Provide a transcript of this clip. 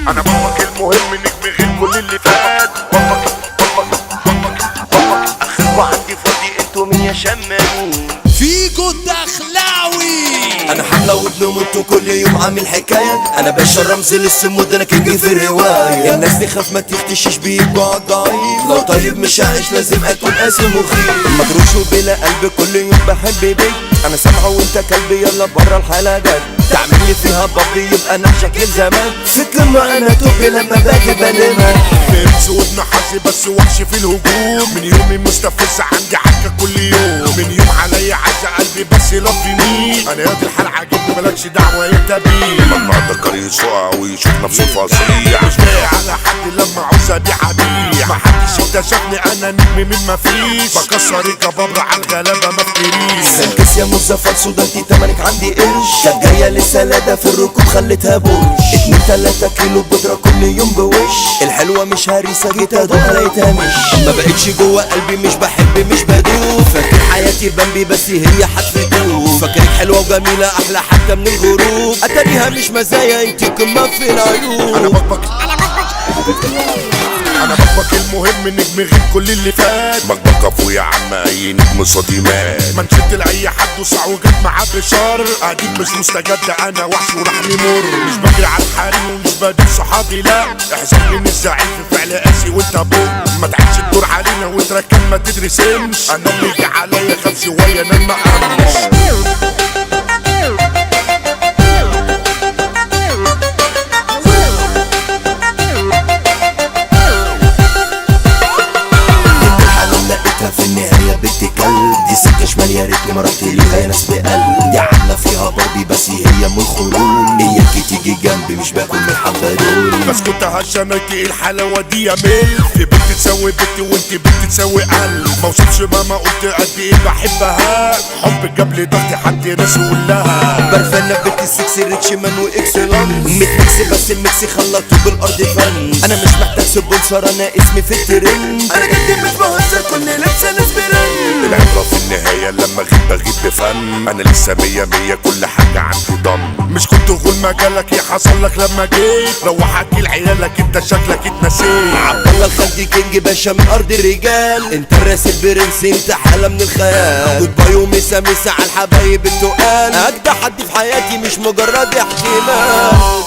انا بابك المهم نجم غير كل اللي فات. اخركوا عندي فاضي انتوا مين يا شمامين؟ فيجو الدخلاوي. انا حملة وابن وانتو كل يوم عامل حكاية. انا باشا رمز للسم انا كينج في الرواية. الناس تخاف ما تختشش بيبقى ضعيف. لو طيب مش هعيش لازم اكون قاسي مخيف. مجروش وبلا قلب كل يوم بحب بيك. انا سامعه وانت كلبي يلا برا الحالة جد. تعمل لي فيها بابي يبقى نحشك الزمان. فت لما انا توبي لما باجي بنامك. فارس وابن حظي بس وحش في الهجوم. من يومي مستفز عندي عكا كل يوم. من يوم عليا عزة قلبي بس لف مين. انا ياضي الحال عاجبني مالكش دعوة انت بيه. لما اتذكر يسوع ويشوف نفسه فظيع. مش جاي على حد لما عاوز ابيع ابيع. محدش اكتشفني انا نجم من مفيش. بكسر الجبابرة على الغلابة ما افتريش. سنكس يا مزفر سودانتي تمنك عندي قرش. كانت جاية للسلادة في الركوب خليتها بوش. 2-3 كيلو بودرة كل يوم بوش. الحلوة مش هريسة جيت ادوق لقيتها مش. ما بقتش جوه قلبي مش بحب مش بدوب. فاكر حياتي بمبي بس هي حتفتوب. فاكرك حلوة وجميلة احلى حتى من الغروب. اتاريها مش مزايا انتي قمة في العيوب. انا بكبك المهم نجم غير كل اللي فات. بكبك ابو يا عم اي نجم صديمات. منشد لاي حد وصع وجت معاه بشر. قديم مش مستجد انا وحش ورحمي مر. مش بجري على الحريم ومش بدي صحابي لا. احزن من الزعيم في فعل قاسي وانت بوم. ما تعيش الدور علينا وتركن ما تدرسنش. انا اللي جه عليا خاف شويه انا ما امنش. في النهاية بنت كلب. دي سكة شمال يا ريتني ما رحت ليها ناس بقلب. دي عاملة فيها باربي بس هي من الخروج. اياكي تيجي جنبي مش باكل من حضرون. بس كنت هشامكي الحلاوة دي يا ميل. في بنت تسوي بنت وانت بنت تسوي قلب. ما وصلش ماما قلت قد ايه بحبها. حب جاب لي ضغطي حد ناس لها. برفانة بنت السكسي ريتش مان واكسلانس. ميكس بس الميكس خلطته بالارض فن. انا مش محتاج سبونسر انا اسمي في الترند. انا جدي مش بهزر كل لابسة ناس برن. العبرة في النهاية لما بغيب بفن. انا لسه 100 كل حاجة عندي ضم. مش كنت غول مجالك يا حصل لك لما جيت. روح احكي لعيالك انت شكلك اتنسيت. عبدالله الخالدي كينج باشا من ارض الرجال. انت الراس البرنس انت حالة من الخيال. جود باي ومسا مسا على الحبايب التقال. اجدع حد في حياتي مش مجرد احتمال.